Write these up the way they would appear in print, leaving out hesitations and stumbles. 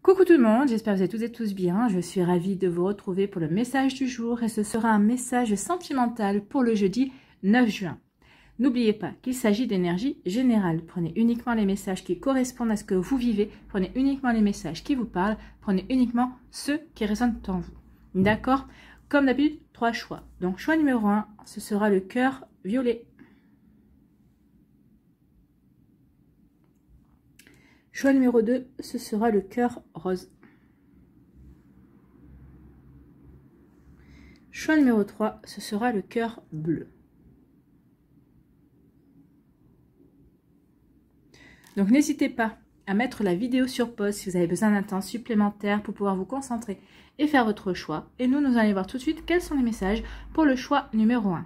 Coucou tout le monde, j'espère que vous êtes toutes et tous bien. Je suis ravie de vous retrouver pour le message du jour et ce sera un message sentimental pour le jeudi 9 juin. N'oubliez pas qu'il s'agit d'énergie générale. Prenez uniquement les messages qui correspondent à ce que vous vivez. Prenez uniquement les messages qui vous parlent. Prenez uniquement ceux qui résonnent en vous. D'accord? Comme d'habitude, 3 choix. Donc choix numéro 1, ce sera le cœur violet. Choix numéro 2, ce sera le cœur rose. Choix numéro 3, ce sera le cœur bleu. Donc n'hésitez pas à mettre la vidéo sur pause si vous avez besoin d'un temps supplémentaire pour pouvoir vous concentrer et faire votre choix. Et nous allons voir tout de suite quels sont les messages pour le choix numéro 1.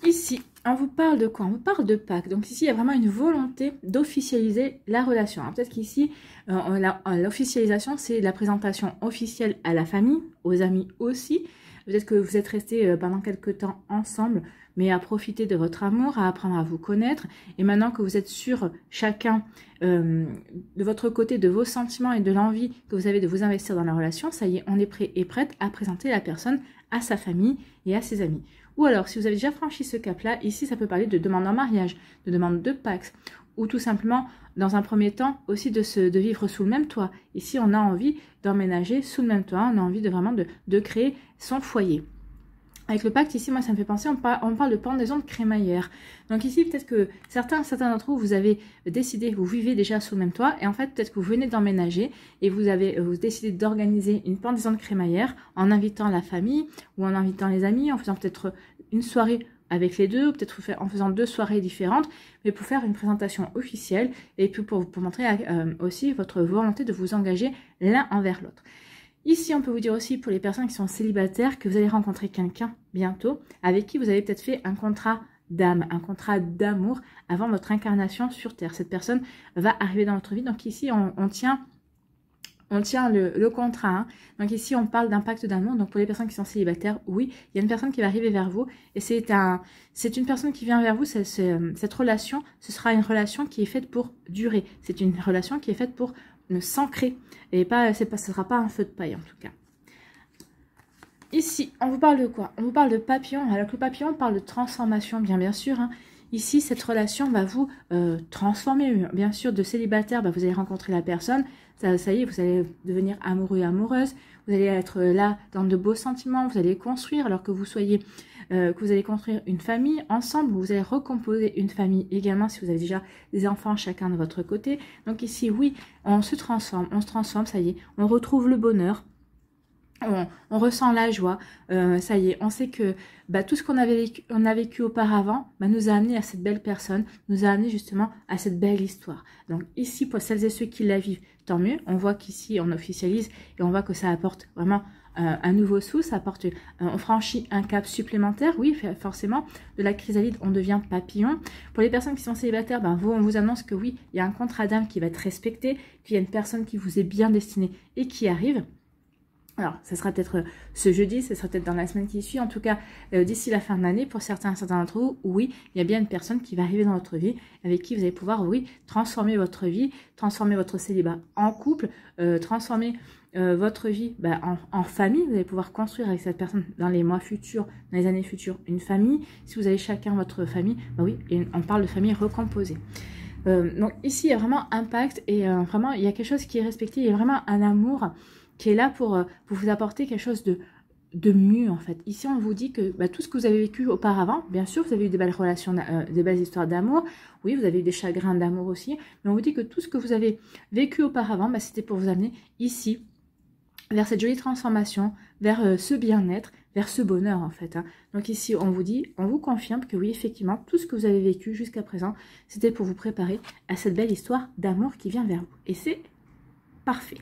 Ici, on vous parle de quoi? On vous parle de Pâques. Donc ici, il y a vraiment une volonté d'officialiser la relation. Peut-être qu'ici, l'officialisation, c'est la présentation officielle à la famille, aux amis aussi. Peut-être que vous êtes restés pendant quelques temps ensemble, mais à profiter de votre amour, à apprendre à vous connaître. Et maintenant que vous êtes sûr, chacun, de votre côté, de vos sentiments et de l'envie que vous avez de vous investir dans la relation, ça y est, on est prêt et prête à présenter la personne à sa famille et à ses amis. Ou alors, si vous avez déjà franchi ce cap-là, ici, ça peut parler de demande en mariage, de demande de Pax, ou tout simplement, dans un premier temps, aussi de vivre sous le même toit. Ici, on a envie d'emménager sous le même toit, on a envie de créer son foyer. Avec le pacte, ici, moi, ça me fait penser, on parle de pendaison de crémaillère. Donc ici, peut-être que certains d'entre vous, vous avez décidé, vous vivez déjà sous le même toit, et en fait, peut-être que vous venez d'emménager, et vous décidez d'organiser une pendaison de crémaillère en invitant la famille, ou en invitant les amis, en faisant peut-être une soirée avec les deux, ou peut-être en faisant 2 soirées différentes, mais pour faire une présentation officielle, et puis pour montrer aussi votre volonté de vous engager l'un envers l'autre. Ici, on peut vous dire aussi pour les personnes qui sont célibataires que vous allez rencontrer quelqu'un bientôt avec qui vous avez peut-être fait un contrat d'âme, un contrat d'amour avant votre incarnation sur Terre. Cette personne va arriver dans votre vie. Donc ici, on tient le contrat. Hein. Donc ici, on parle d'un pacte d'amour. Donc pour les personnes qui sont célibataires, oui, il y a une personne qui va arriver vers vous. Et c'est une personne qui vient vers vous. Cette relation, ce sera une relation qui est faite pour durer. C'est une relation qui est faite pour s'ancrer. Et ce ne sera pas un feu de paille en tout cas. Ici, on vous parle de quoi? On vous parle de papillon. Alors que le papillon parle de transformation, bien sûr. Hein. Ici, cette relation va vous transformer. Bien sûr, de célibataire, vous allez rencontrer la personne. Ça y est, vous allez devenir amoureux et amoureuse. Vous allez être là dans de beaux sentiments. Vous allez construire, alors que vous allez construire une famille ensemble. Vous allez recomposer une famille également si vous avez déjà des enfants chacun de votre côté. Donc ici, oui, on se transforme, ça y est. On retrouve le bonheur. On ressent la joie, ça y est, on sait que tout ce qu'on a vécu auparavant nous a amené à cette belle personne, nous a amené justement à cette belle histoire. Donc ici, pour celles et ceux qui la vivent, tant mieux. On voit qu'ici, on officialise et on voit que ça apporte vraiment un nouveau souffle, ça apporte, on franchit un cap supplémentaire. Oui, forcément, de la chrysalide, on devient papillon. Pour les personnes qui sont célibataires, on vous annonce que oui, il y a un contrat d'âme qui va être respecté, qu'il y a une personne qui vous est bien destinée et qui arrive. Alors, ça sera peut-être ce jeudi, ça sera peut-être dans la semaine qui suit. En tout cas, d'ici la fin de l'année, pour certains d'entre vous, oui, il y a bien une personne qui va arriver dans votre vie, avec qui vous allez pouvoir, oui, transformer votre vie, transformer votre célibat en couple, transformer votre vie en famille. Vous allez pouvoir construire avec cette personne dans les mois futurs, dans les années futures, une famille. Si vous avez chacun votre famille, oui, et on parle de famille recomposée. Donc ici, il y a vraiment un pacte et vraiment, il y a quelque chose qui est respecté. Il y a vraiment un amour qui est là pour vous apporter quelque chose de mieux en fait. Ici, on vous dit que tout ce que vous avez vécu auparavant, bien sûr, vous avez eu des belles relations, des belles histoires d'amour. Oui, vous avez eu des chagrins d'amour aussi. Mais on vous dit que tout ce que vous avez vécu auparavant, c'était pour vous amener ici, vers cette jolie transformation, vers ce bien-être, vers ce bonheur en fait. Hein. Donc ici, on vous confirme que oui, effectivement, tout ce que vous avez vécu jusqu'à présent, c'était pour vous préparer à cette belle histoire d'amour qui vient vers vous. Et c'est parfait.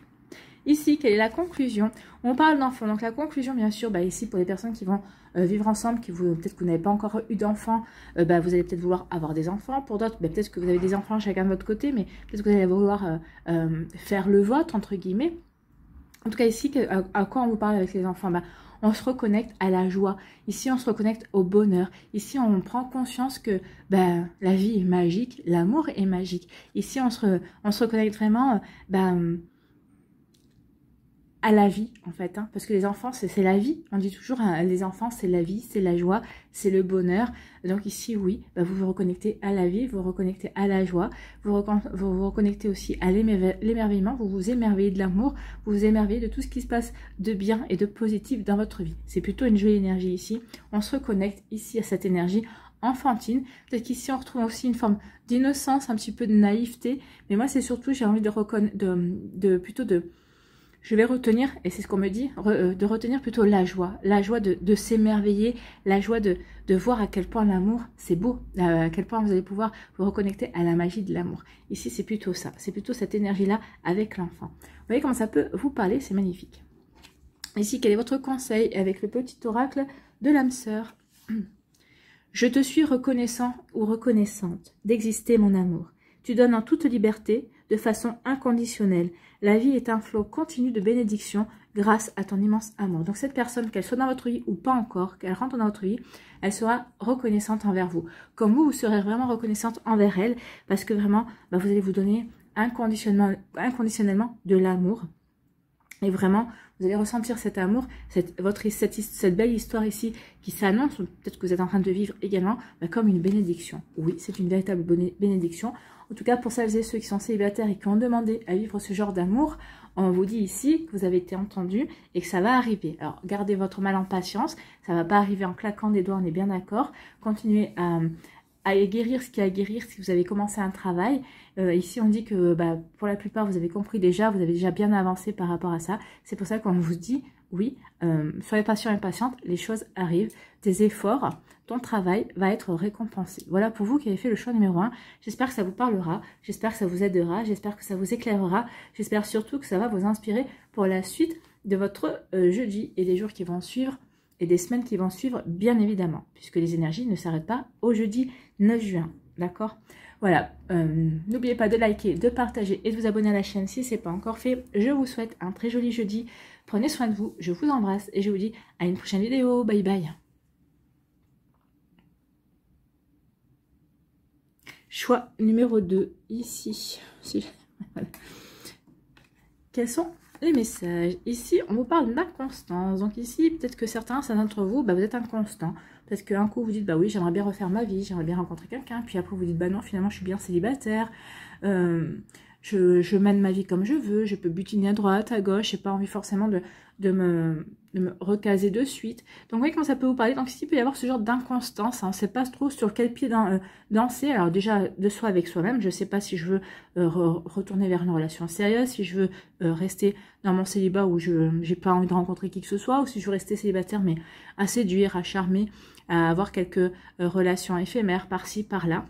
Ici, quelle est la conclusion? On parle d'enfants. Donc la conclusion, bien sûr, ici pour les personnes qui vont vivre ensemble, peut-être que vous n'avez pas encore eu d'enfants, vous allez peut-être vouloir avoir des enfants. Pour d'autres, peut-être que vous avez des enfants chacun de votre côté, mais peut-être que vous allez vouloir faire le vôtre, entre guillemets. En tout cas, ici, à quoi on vous parle avec les enfants? on se reconnecte à la joie. Ici, on se reconnecte au bonheur. Ici, on prend conscience que ben, la vie est magique, l'amour est magique. Ici, on se reconnecte vraiment à la vie, en fait. Hein, parce que les enfants, c'est la vie. On dit toujours, hein, les enfants, c'est la vie, c'est la joie, c'est le bonheur. Donc ici, oui, ben, vous vous reconnectez à la vie, vous vous reconnectez à la joie, vous vous reconnectez aussi à l'émerveillement, vous vous émerveillez de l'amour, vous vous émerveillez de tout ce qui se passe de bien et de positif dans votre vie. C'est plutôt une jolie énergie ici. On se reconnecte ici à cette énergie enfantine. Peut-être qu'ici, on retrouve aussi une forme d'innocence, un petit peu de naïveté. Mais moi, c'est surtout, j'ai envie je vais retenir, et c'est ce qu'on me dit, de retenir plutôt la joie de s'émerveiller, la joie de voir à quel point l'amour, c'est beau, à quel point vous allez pouvoir vous reconnecter à la magie de l'amour. Ici, c'est plutôt ça, c'est plutôt cette énergie-là avec l'enfant. Vous voyez comment ça peut vous parler, c'est magnifique. Ici, quel est votre conseil avec le petit oracle de l'âme sœur? Je te suis reconnaissant ou reconnaissante d'exister, mon amour. Tu donnes en toute liberté, de façon inconditionnelle. La vie est un flot continu de bénédictions grâce à ton immense amour. Donc cette personne, qu'elle soit dans votre vie ou pas encore, qu'elle rentre dans votre vie, elle sera reconnaissante envers vous. Comme vous serez vraiment reconnaissante envers elle, parce que vraiment, vous allez vous donner inconditionnellement de l'amour. Et vraiment, vous allez ressentir cet amour, cette belle histoire ici qui s'annonce, peut-être que vous êtes en train de vivre également, comme une bénédiction. Oui, c'est une véritable bénédiction. En tout cas, pour celles et ceux qui sont célibataires et qui ont demandé à vivre ce genre d'amour, on vous dit ici que vous avez été entendu et que ça va arriver. Alors, gardez votre mal en patience, ça ne va pas arriver en claquant des doigts, on est bien d'accord. Continuez à guérir ce qu'il y a à guérir si vous avez commencé un travail. Ici, on dit que pour la plupart, vous avez compris déjà, vous avez déjà bien avancé par rapport à ça. C'est pour ça qu'on vous dit, oui, soyez patient et patiente, les choses arrivent. Tes efforts, ton travail va être récompensé. Voilà pour vous qui avez fait le choix numéro 1. J'espère que ça vous parlera, j'espère que ça vous aidera, j'espère que ça vous éclairera, j'espère surtout que ça va vous inspirer pour la suite de votre jeudi et des jours qui vont suivre et des semaines qui vont suivre, bien évidemment, puisque les énergies ne s'arrêtent pas au jeudi 9 juin, d'accord? Voilà, n'oubliez pas de liker, de partager et de vous abonner à la chaîne si ce n'est pas encore fait. Je vous souhaite un très joli jeudi, prenez soin de vous, je vous embrasse et je vous dis à une prochaine vidéo, bye bye. Choix numéro 2, ici. Voilà. Quels sont les messages? Ici, on vous parle d'inconstance. Donc ici, peut-être que certains d'entre vous, vous êtes inconstant. Parce qu'un coup, vous dites, oui, j'aimerais bien refaire ma vie, j'aimerais bien rencontrer quelqu'un. Puis après, vous dites, non, finalement, je suis bien célibataire. Je mène ma vie comme je veux, je peux butiner à droite, à gauche. J'ai pas envie forcément de me recaser de suite. Donc, vous voyez comment ça peut vous parler. Donc, ici, il peut y avoir ce genre d'inconstance. On ne sait pas trop sur quel pied danser. Alors, déjà, de soi avec soi-même. Je ne sais pas si je veux retourner vers une relation sérieuse, si je veux rester dans mon célibat où je n'ai pas envie de rencontrer qui que ce soit, ou si je veux rester célibataire, mais à séduire, à charmer, à avoir quelques relations éphémères par-ci, par-là.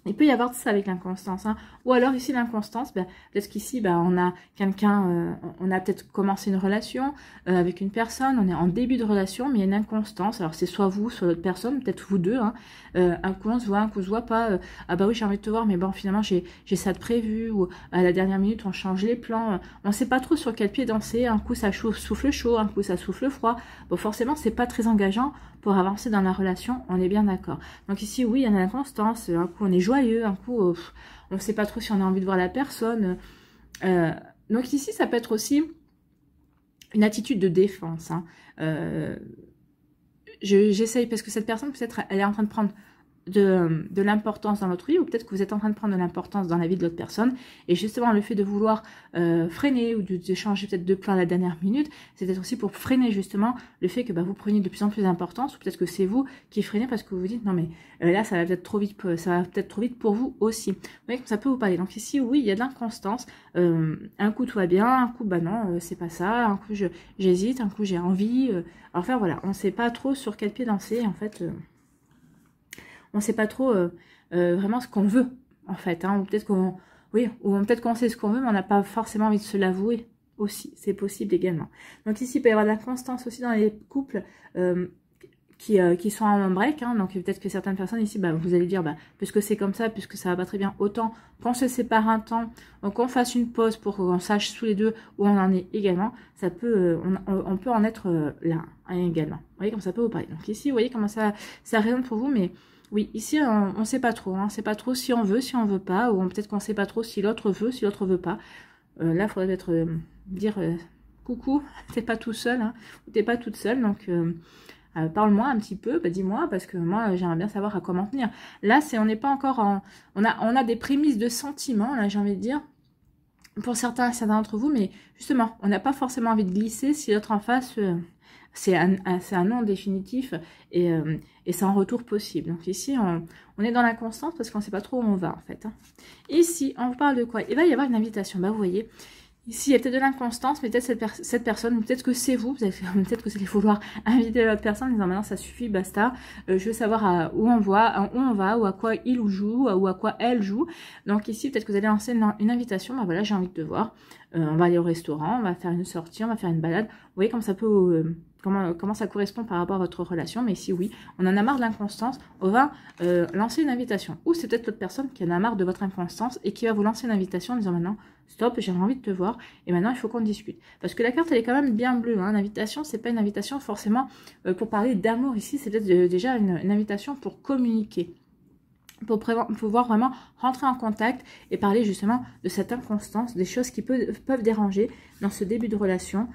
Il peut y avoir ça avec l'inconstance, hein. Ou alors ici l'inconstance, peut-être qu'ici on a quelqu'un, on a peut-être commencé une relation avec une personne, on est en début de relation, mais il y a une inconstance. Alors c'est soit vous, soit l'autre personne, peut-être vous deux, hein. Un coup on se voit, un coup on se voit pas. Ah oui, j'ai envie de te voir, mais bon finalement j'ai ça de prévu, ou à la dernière minute on change les plans. On ne sait pas trop sur quel pied danser. Un coup ça souffle chaud, un coup ça souffle froid. Bon forcément c'est pas très engageant pour avancer dans la relation, on est bien d'accord. Donc ici oui il y en a l'inconstance, un coup on est joyeux, un coup on ne sait pas trop si on a envie de voir la personne. Donc ici ça peut être aussi une attitude de défense, hein. J'essaye parce que cette personne peut-être elle est en train de prendre de l'importance dans votre vie, ou peut-être que vous êtes en train de prendre de l'importance dans la vie de l'autre personne, et justement le fait de vouloir freiner ou de changer peut-être de plan à la dernière minute, c'est peut-être aussi pour freiner justement le fait que vous preniez de plus en plus d'importance, ou peut-être que c'est vous qui freinez parce que vous vous dites non mais là ça va peut-être trop vite, pour vous aussi. Vous voyez que ça peut vous parler. Donc ici oui il y a de l'inconstance, un coup tout va bien, un coup non c'est pas ça, un coup j'hésite, un coup j'ai envie, enfin voilà, on ne sait pas trop sur quel pied danser en fait. On ne sait pas trop vraiment ce qu'on veut, en fait. Hein. Ou peut-être qu'on sait ce qu'on veut, mais on n'a pas forcément envie de se l'avouer aussi. C'est possible également. Donc ici, il peut y avoir de l'inconstance aussi dans les couples qui sont en break, hein, donc peut-être que certaines personnes ici, bah, vous allez dire, bah, puisque c'est comme ça, puisque ça va pas très bien, autant qu'on se sépare un temps, qu'on fasse une pause pour qu'on sache tous les deux où on en est également, ça peut, on peut en être là, hein, également. Vous voyez comme ça peut vous parler. Donc ici, vous voyez comment ça résonne pour vous, mais oui, ici, on ne sait pas trop, hein, on sait pas trop si on veut pas, ou peut-être qu'on sait pas trop si l'autre veut pas. Là, il faudrait peut-être dire coucou, t'es pas tout seul, hein, ou t'es pas toute seule, donc parle-moi un petit peu, bah, dis-moi, parce que moi, j'aimerais bien savoir à quoi m'en tenir. Là, on n'est pas encore en... On a des prémices de sentiments, là, j'ai envie de dire, pour certains d'entre vous, mais justement, on n'a pas forcément envie de glisser si l'autre en face... c'est un non définitif et sans retour possible. Donc ici, on est dans l'inconstance parce qu'on ne sait pas trop où on va, en fait. Hein. Ici, on vous parle de quoi? Il va y avoir une invitation. Bah, vous voyez, ici, il y a peut-être de l'inconstance, mais peut-être cette personne, peut-être que c'est vous, peut-être que c'est vouloir inviter l'autre personne en disant maintenant ça suffit, basta, je veux savoir où on va, ou à quoi il joue, ou à quoi elle joue. Donc ici, peut-être que vous allez lancer une invitation, bah voilà, j'ai envie de te voir, on va aller au restaurant, on va faire une sortie, on va faire une balade. Vous voyez comme ça peut... Comment ça correspond par rapport à votre relation, mais si oui, on en a marre de l'inconstance, on va lancer une invitation. Ou c'est peut-être l'autre personne qui en a marre de votre inconstance et qui va vous lancer une invitation en disant maintenant, stop, j'ai envie de te voir, et maintenant il faut qu'on discute. Parce que la carte, elle est quand même bien bleue, hein. L'invitation, c'est pas une invitation forcément pour parler d'amour ici, c'est peut-être déjà une invitation pour communiquer. Pour pouvoir vraiment rentrer en contact et parler justement de cette inconstance, des choses qui peuvent déranger dans ce début de relation,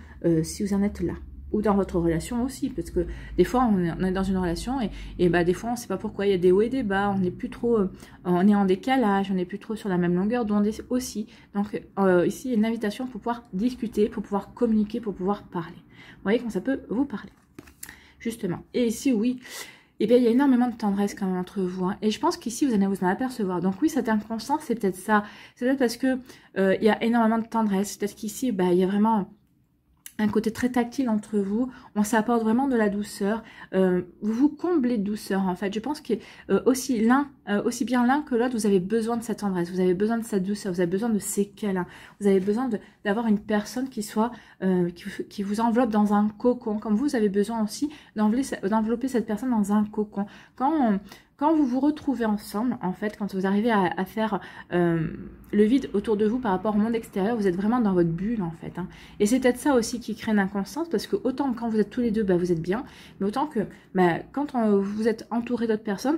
si vous en êtes là. Ou dans votre relation aussi, parce que des fois on est dans une relation et bah des fois on ne sait pas pourquoi, il y a des hauts et des bas, on n'est plus trop, on est en décalage, on n'est plus trop sur la même longueur d'onde aussi. Donc ici il y a une invitation pour pouvoir discuter, pour pouvoir communiquer, pour pouvoir parler. Vous voyez comment ça peut vous parler, justement. Et ici oui, et bien il y a énormément de tendresse quand même entre vous, hein. Et je pense qu'ici vous allez vous en apercevoir. Donc oui, cette inconstance, c'est peut-être ça, c'est peut-être parce que il y a énormément de tendresse, peut-être qu'ici bah il y a vraiment un côté très tactile entre vous, on s'apporte vraiment de la douceur, vous vous comblez de douceur en fait. Je pense que aussi bien l'un que l'autre, vous avez besoin de cette tendresse, vous avez besoin de cette douceur, vous avez besoin de ces câlins, vous avez besoin d'avoir une personne qui soit, qui vous enveloppe dans un cocon, comme vous avez besoin aussi d'envelopper cette personne dans un cocon. Quand vous vous retrouvez ensemble, en fait, quand vous arrivez à faire le vide autour de vous par rapport au monde extérieur, vous êtes vraiment dans votre bulle, en fait. Hein. Et c'est peut-être ça aussi qui crée une inconstance, parce que autant quand vous êtes tous les deux, bah, vous êtes bien, mais autant que bah, quand vous êtes entouré d'autres personnes,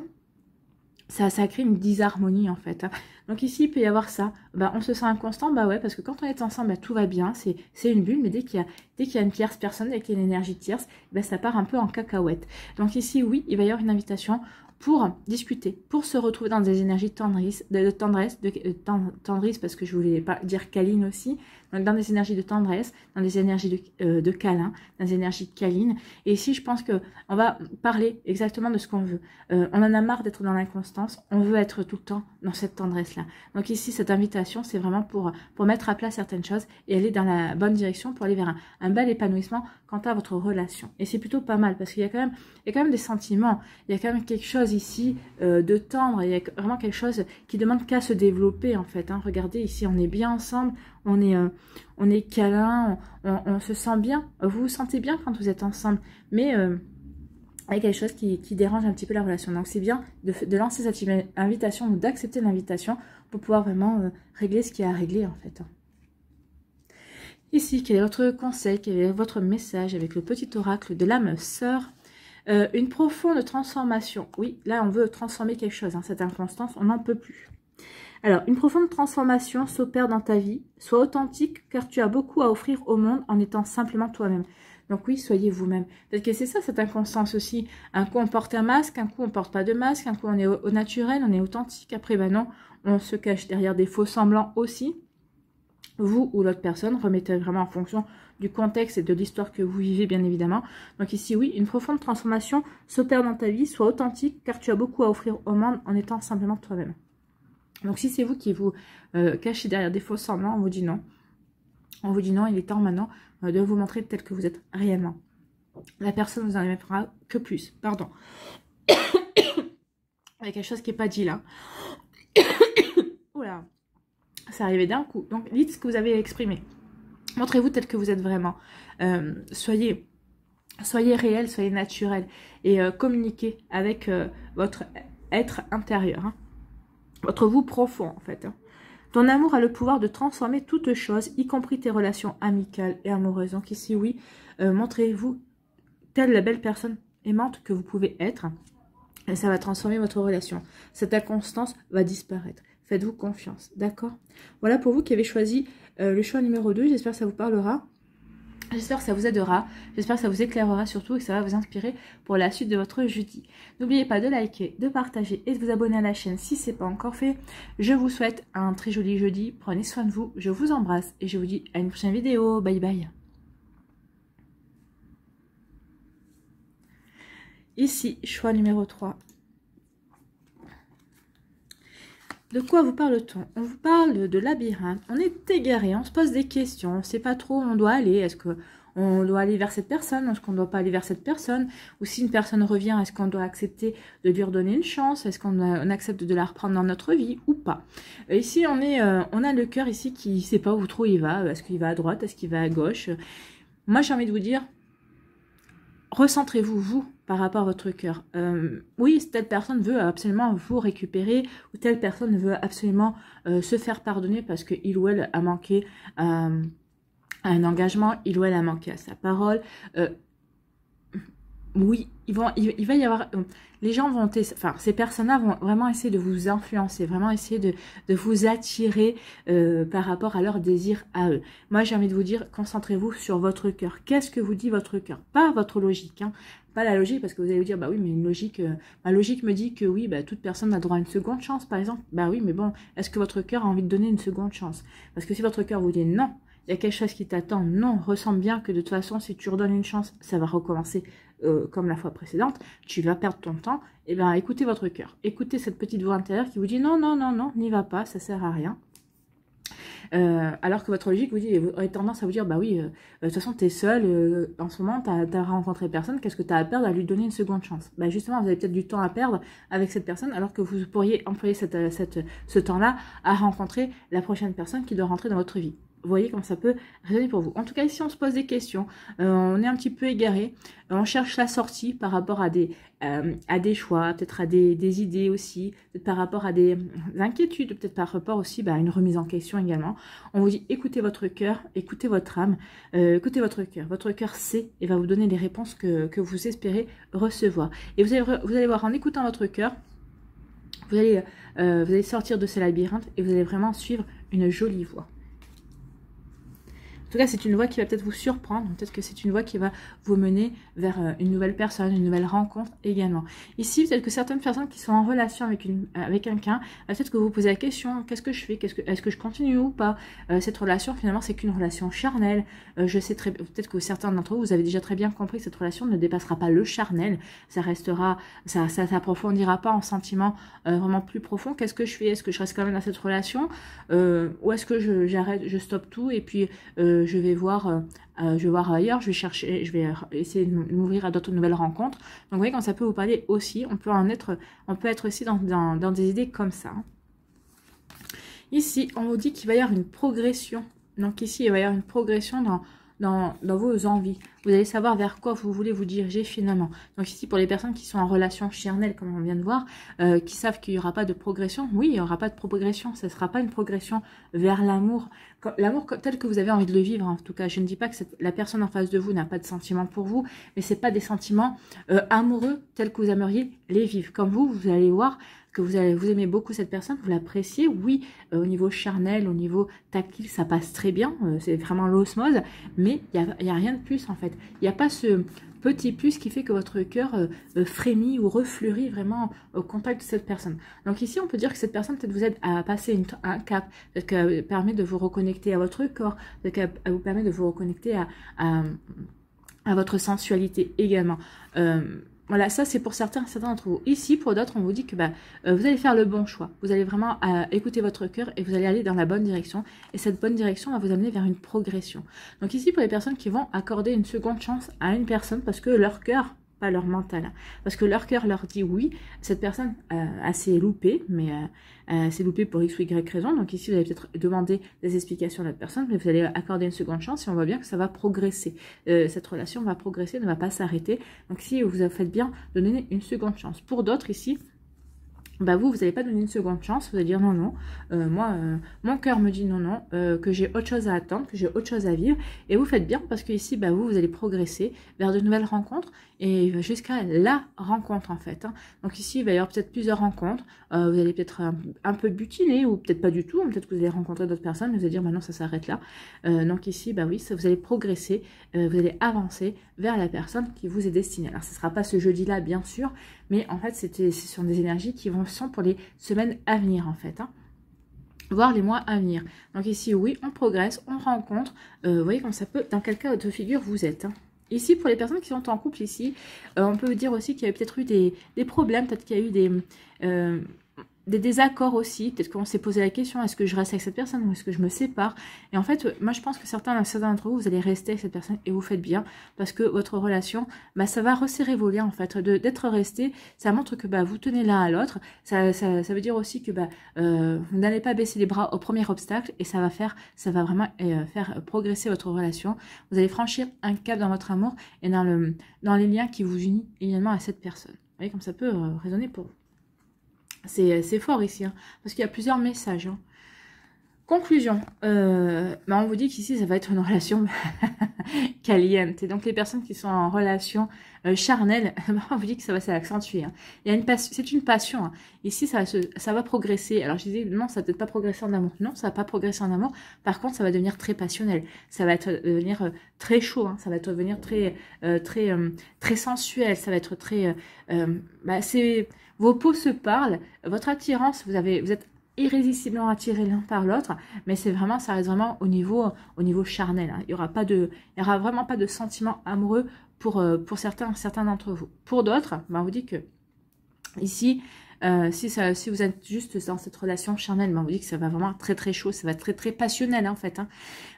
ça crée une disharmonie, en fait. Hein. Donc ici, il peut y avoir ça. Bah, on se sent inconstant, bah ouais, parce que quand on est ensemble, bah, tout va bien, c'est une bulle, mais dès qu'il y a une tierce personne, dès qu'il y a une énergie tierce, bah, ça part un peu en cacahuète. Donc ici, oui, il va y avoir une invitation pour discuter, pour se retrouver dans des énergies de tendresse, parce que je voulais pas dire câline aussi, donc dans des énergies de tendresse, dans des énergies de câlin, dans des énergies câlines. Et ici, je pense que on va parler exactement de ce qu'on veut. On en a marre d'être dans l'inconstance, on veut être tout le temps dans cette tendresse-là. Donc ici, cette invitation, c'est vraiment pour mettre à plat certaines choses et aller dans la bonne direction pour aller vers un bel épanouissement quant à votre relation. Et c'est plutôt pas mal, parce qu'il y a quand même des sentiments, il y a quand même quelque chose ici de tendre, il y a vraiment quelque chose qui demande qu'à se développer en fait. Hein. Regardez ici, on est bien ensemble, on est câlin, on se sent bien, vous vous sentez bien quand vous êtes ensemble, mais il y a quelque chose qui dérange un petit peu la relation. Donc c'est bien de lancer cette invitation ou d'accepter l'invitation pour pouvoir vraiment régler ce qu'il y a à régler en fait. Ici, quel est votre conseil, quel est votre message avec le petit oracle de l'âme sœur? Une profonde transformation. Oui, là, on veut transformer quelque chose. Hein, cette inconstance, on n'en peut plus. Alors, une profonde transformation s'opère dans ta vie. Sois authentique, car tu as beaucoup à offrir au monde en étant simplement toi-même. Donc oui, soyez vous-même. Parce que c'est ça, cette inconstance aussi. Un coup, on porte un masque, un coup, on porte pas de masque, un coup, on est au naturel, on est authentique. Après, ben non, on se cache derrière des faux semblants aussi. Vous ou l'autre personne, remettez vraiment en fonction du contexte et de l'histoire que vous vivez, bien évidemment. Donc ici, oui, une profonde transformation s'opère dans ta vie, sois authentique, car tu as beaucoup à offrir au monde en étant simplement toi-même. Donc si c'est vous qui vous cachez derrière des faux semblants, on vous dit non. On vous dit non, il est temps maintenant de vous montrer tel que vous êtes réellement. La personne vous en aimera que plus. Pardon. Il y a quelque chose qui n'est pas dit là. Oula. Ça arrivait d'un coup. Donc, dites ce que vous avez exprimé. Montrez-vous tel que vous êtes vraiment. Soyez Soyez réel, soyez naturel et communiquez avec votre être intérieur, hein. Votre vous profond en fait, hein. Ton amour a le pouvoir de transformer toute chose, y compris tes relations amicales et amoureuses. Donc ici, oui, montrez-vous telle la belle personne aimante que vous pouvez être. Et ça va transformer votre relation. Cette inconstance va disparaître. Faites-vous confiance, d'accord? Voilà pour vous qui avez choisi le choix numéro 2. J'espère que ça vous parlera. J'espère que ça vous aidera, j'espère que ça vous éclairera surtout et que ça va vous inspirer pour la suite de votre jeudi. N'oubliez pas de liker, de partager et de vous abonner à la chaîne si ce n'est pas encore fait. Je vous souhaite un très joli jeudi, prenez soin de vous, je vous embrasse et je vous dis à une prochaine vidéo. Bye bye. Ici, choix numéro 3. De quoi vous parle-t-on? On vous parle de labyrinthe. On est égaré, on se pose des questions, on ne sait pas trop où on doit aller. Est-ce qu'on doit aller vers cette personne? Est-ce qu'on ne doit pas aller vers cette personne? Ou si une personne revient, est-ce qu'on doit accepter de lui redonner une chance? Est-ce qu'on accepte de la reprendre dans notre vie ou pas? Ici, on a le cœur ici qui ne sait pas où trop il va. Est-ce qu'il va à droite? Est-ce qu'il va à gauche? Moi, j'ai envie de vous dire, recentrez-vous, vous, par rapport à votre cœur. Oui, telle personne veut absolument vous récupérer, ou telle personne veut absolument se faire pardonner parce qu'il ou elle a manqué à un engagement, il ou elle a manqué à sa parole. Oui, il va y avoir... les gens vont... Enfin, ces personnes-là vont vraiment essayer de vous influencer, vraiment essayer de vous attirer par rapport à leur désir à eux. Moi, j'ai envie de vous dire, concentrez-vous sur votre cœur. Qu'est-ce que vous dit votre cœur? Pas votre logique, hein. Pas la logique, parce que vous allez vous dire, bah oui, mais une logique... ma logique me dit que oui, bah, toute personne a droit à une seconde chance, par exemple. Bah oui, mais bon, est-ce que votre cœur a envie de donner une seconde chance? Parce que si votre cœur vous dit non, il y a quelque chose qui t'attend, non, ressens bien que de toute façon, si tu redonnes une chance, ça va recommencer comme la fois précédente, tu vas perdre ton temps, et bien écoutez votre cœur. Écoutez cette petite voix intérieure qui vous dit non, non, non, non, n'y va pas, ça sert à rien. Alors que votre logique vous dit, vous aurez tendance à vous dire, bah oui, de toute façon, tu es seul, en ce moment, tu n'as rencontré personne, qu'est-ce que tu as à perdre à lui donner une seconde chance? Bah justement, vous avez peut-être du temps à perdre avec cette personne, alors que vous pourriez employer ce temps-là à rencontrer la prochaine personne qui doit rentrer dans votre vie. Vous voyez comment ça peut résonner pour vous. En tout cas, ici, on se pose des questions. On est un petit peu égaré. On cherche la sortie par rapport à des choix, peut-être à des idées aussi, peut-être par rapport à des inquiétudes, peut-être par rapport aussi à une remise en question également. On vous dit, écoutez votre cœur, écoutez votre âme, écoutez votre cœur. Votre cœur sait et va vous donner les réponses que vous espérez recevoir. Et vous allez voir, en écoutant votre cœur, vous allez sortir de ce labyrinthe et vous allez vraiment suivre une jolie voie. En tout cas, c'est une voie qui va peut-être vous surprendre. Peut-être que c'est une voie qui va vous mener vers une nouvelle personne, une nouvelle rencontre également. Ici, peut-être que certaines personnes qui sont en relation avec quelqu'un, peut-être que vous vous posez la question, qu'est-ce que je fais? Est-ce que je continue ou pas? Cette relation, finalement, c'est qu'une relation charnelle. Je sais très peut-être que certains d'entre vous avez déjà très bien compris que cette relation ne dépassera pas le charnel. Ça restera, ça s'approfondira pas en sentiments vraiment plus profonds. Qu'est-ce que je fais? Est-ce que je reste quand même dans cette relation? Ou est-ce que j'arrête, je stoppe tout et puis... je vais voir ailleurs, je vais essayer de m'ouvrir à d'autres nouvelles rencontres. Donc vous voyez, quand ça peut vous parler aussi, on peut être aussi dans des idées comme ça. Ici, on vous dit qu'il va y avoir une progression. Donc ici, il va y avoir une progression dans vos envies. Vous allez savoir vers quoi vous voulez vous diriger finalement. Donc ici, pour les personnes qui sont en relation charnelle, comme on vient de voir, qui savent qu'il n'y aura pas de progression, oui, il n'y aura pas de progression. Ce ne sera pas une progression vers l'amour. L'amour tel que vous avez envie de le vivre, en tout cas. Je ne dis pas que la personne en face de vous n'a pas de sentiments pour vous, mais ce n'est pas des sentiments amoureux tels que vous aimeriez les vivre. Comme vous allez voir que vous aimez beaucoup cette personne, vous l'appréciez, oui, au niveau charnel, au niveau tactile, ça passe très bien, c'est vraiment l'osmose, mais il n'y a rien de plus en fait. Il n'y a pas ce petit plus qui fait que votre cœur frémit ou refleurit vraiment au contact de cette personne. Donc ici, on peut dire que cette personne peut-être vous aide à passer un cap, peut-être qu'elle permet de vous reconnecter à votre corps, peut-être qu'elle vous permet de vous reconnecter à votre sensualité également. Voilà, ça c'est pour certains d'entre vous. Ici, pour d'autres, on vous dit que vous allez faire le bon choix. Vous allez vraiment écouter votre cœur et vous allez aller dans la bonne direction. Et cette bonne direction va vous amener vers une progression. Donc ici, pour les personnes qui vont accorder une seconde chance à une personne parce que leur cœur pas leur mental. Hein. Parce que leur cœur leur dit oui, cette personne a s'est loupée, mais s'est loupée pour X ou Y raison. Donc ici, vous allez peut-être demander des explications à l'autre personne, mais vous allez accorder une seconde chance et on voit bien que ça va progresser. Cette relation va progresser, ne va pas s'arrêter. Donc ici, vous faites bien de donner une seconde chance. Pour d'autres ici, bah vous n'allez pas donner une seconde chance, vous allez dire non, non, moi, mon cœur me dit non, non, que j'ai autre chose à attendre, que j'ai autre chose à vivre, et vous faites bien parce que ici, bah vous allez progresser vers de nouvelles rencontres, et jusqu'à la rencontre en fait. Hein. Donc ici, il va y avoir peut-être plusieurs rencontres, vous allez peut-être un peu butiner, ou peut-être pas du tout, peut-être que vous allez rencontrer d'autres personnes, vous allez dire, bah non, ça s'arrête là. Donc ici, bah oui, vous allez progresser, vous allez avancer vers la personne qui vous est destinée. Alors, ce ne sera pas ce jeudi-là, bien sûr, mais en fait, ce sont des énergies qui sont pour les semaines à venir, en fait. Hein. Voire les mois à venir. Donc ici, oui, on progresse, on rencontre. Vous voyez comme ça peut, dans quel cas de figure vous êtes. Hein. Ici, pour les personnes qui sont en couple, ici, on peut dire aussi qu'il y a peut-être eu des problèmes, peut-être qu'il y a eu des désaccords aussi, peut-être qu'on s'est posé la question, est-ce que je reste avec cette personne ou est-ce que je me sépare? Et en fait, moi je pense que certains d'entre vous, vous allez rester avec cette personne et vous faites bien, parce que votre relation, bah, ça va resserrer vos liens en fait, d'être resté, ça montre que bah, vous tenez l'un à l'autre, ça veut dire aussi que bah, vous n'allez pas baisser les bras au premier obstacle et ça va vraiment faire progresser votre relation, vous allez franchir un cap dans votre amour et dans les liens qui vous unissent également à cette personne. Vous voyez comme ça peut résonner pour vous. C'est fort ici, hein, parce qu'il y a plusieurs messages. Hein. Conclusion, bah on vous dit qu'ici ça va être une relation caliente. Et donc les personnes qui sont en relation charnelle, on vous dit que ça va s'accentuer. Hein. C'est une passion. Hein. Ici ça va progresser. Alors je disais non, ça va peut-être pas progresser en amour. Non, ça va pas progresser en amour. Par contre, ça va devenir très passionnel. Ça va devenir très chaud. Hein. Ça va devenir très sensuel. Ça va être très, vos peaux se parlent, votre attirance, vous êtes irrésistiblement attirés l'un par l'autre, mais c'est vraiment, ça reste vraiment au niveau charnel. Hein. Il y aura vraiment pas de sentiment amoureux pour certains d'entre vous. Pour d'autres, ben on vous dit que ici, si vous êtes juste dans cette relation charnelle, ben on vous dit que ça va vraiment très très chaud, ça va être très très passionnel en fait. Hein.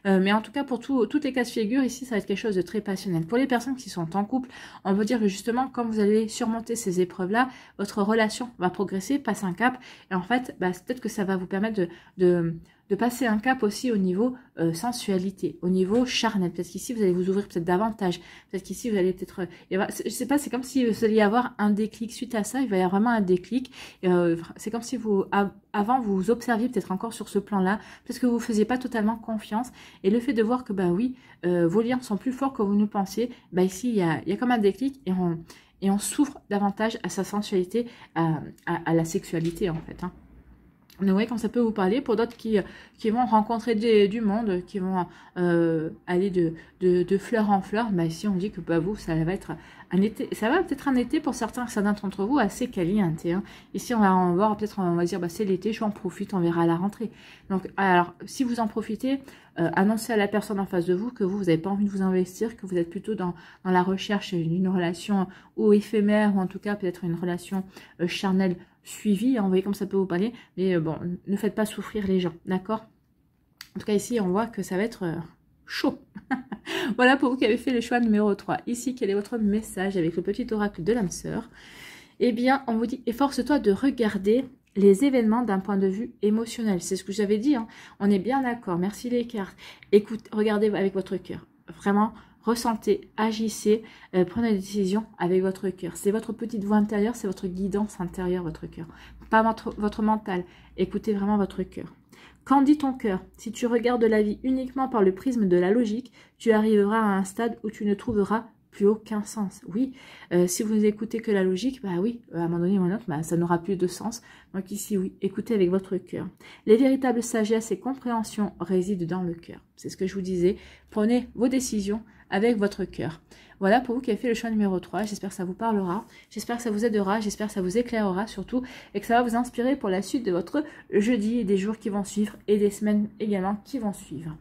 Mais en tout cas, pour toutes les cas de figure, ici, ça va être quelque chose de très passionnel. Pour les personnes qui sont en couple, on peut dire que justement, quand vous allez surmonter ces épreuves-là, votre relation va progresser, passe un cap. Et en fait, bah, peut-être que ça va vous permettre de passer un cap aussi au niveau sensualité, au niveau charnel. Peut-être qu'ici, vous allez vous ouvrir peut-être davantage. Peut-être qu'ici, vous allez peut-être... je sais pas, c'est comme si vous alliez avoir un déclic suite à ça. Il va y avoir vraiment un déclic. C'est comme si avant, vous vous observiez peut-être encore sur ce plan-là. Peut-être que vous ne faisiez pas totalement confiance. Et le fait de voir que, bah oui, vos liens sont plus forts que vous ne pensiez, bah ici, il y a comme un déclic et on s'ouvre davantage à sa sensualité, à la sexualité, en fait. Hein. Vous voyez comme ça peut vous parler. Pour d'autres qui vont rencontrer du monde, qui vont aller de fleur en fleur, bah ici on dit que bah, vous, ça va être un été, ça va peut-être un été pour certains d'entre vous assez caliente. Hein. Ici on va voir, peut-être on va dire bah, c'est l'été, j'en profite, on verra à la rentrée. Donc alors si vous en profitez, annoncez à la personne en face de vous que vous n'avez pas envie de vous investir, que vous êtes plutôt dans la recherche d'une relation ou éphémère, ou en tout cas peut-être une relation charnelle suivi, hein, vous voyez comme ça peut vous parler, mais bon, ne faites pas souffrir les gens, d'accord? En tout cas, ici, on voit que ça va être chaud. Voilà pour vous qui avez fait le choix numéro 3. Ici, quel est votre message avec le petit oracle de l'âme sœur? Eh bien, on vous dit, efforce-toi de regarder les événements d'un point de vue émotionnel. C'est ce que j'avais dit, hein. On est bien d'accord, merci les cartes. Écoute, regardez avec votre cœur, vraiment. Ressentez, agissez, prenez des décisions avec votre cœur. C'est votre petite voix intérieure, c'est votre guidance intérieure, votre cœur. Pas votre mental. Écoutez vraiment votre cœur. Qu'en dit ton cœur? Si tu regardes la vie uniquement par le prisme de la logique, tu arriveras à un stade où tu ne trouveras plus aucun sens. Oui, si vous n'écoutez que la logique, bah oui, à un moment donné ou à un autre, bah, ça n'aura plus de sens. Donc ici, oui, écoutez avec votre cœur. Les véritables sagesse et compréhension résident dans le cœur. C'est ce que je vous disais. Prenez vos décisions avec votre cœur. Voilà pour vous qui avez fait le choix numéro 3. J'espère que ça vous parlera. J'espère que ça vous aidera. J'espère que ça vous éclairera surtout. Et que ça va vous inspirer pour la suite de votre jeudi et des jours qui vont suivre. Et des semaines également qui vont suivre.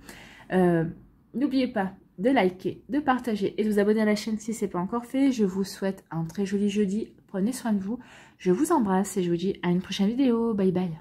N'oubliez pas de liker, de partager et de vous abonner à la chaîne si ce n'est pas encore fait. Je vous souhaite un très joli jeudi. Prenez soin de vous. Je vous embrasse et je vous dis à une prochaine vidéo. Bye bye.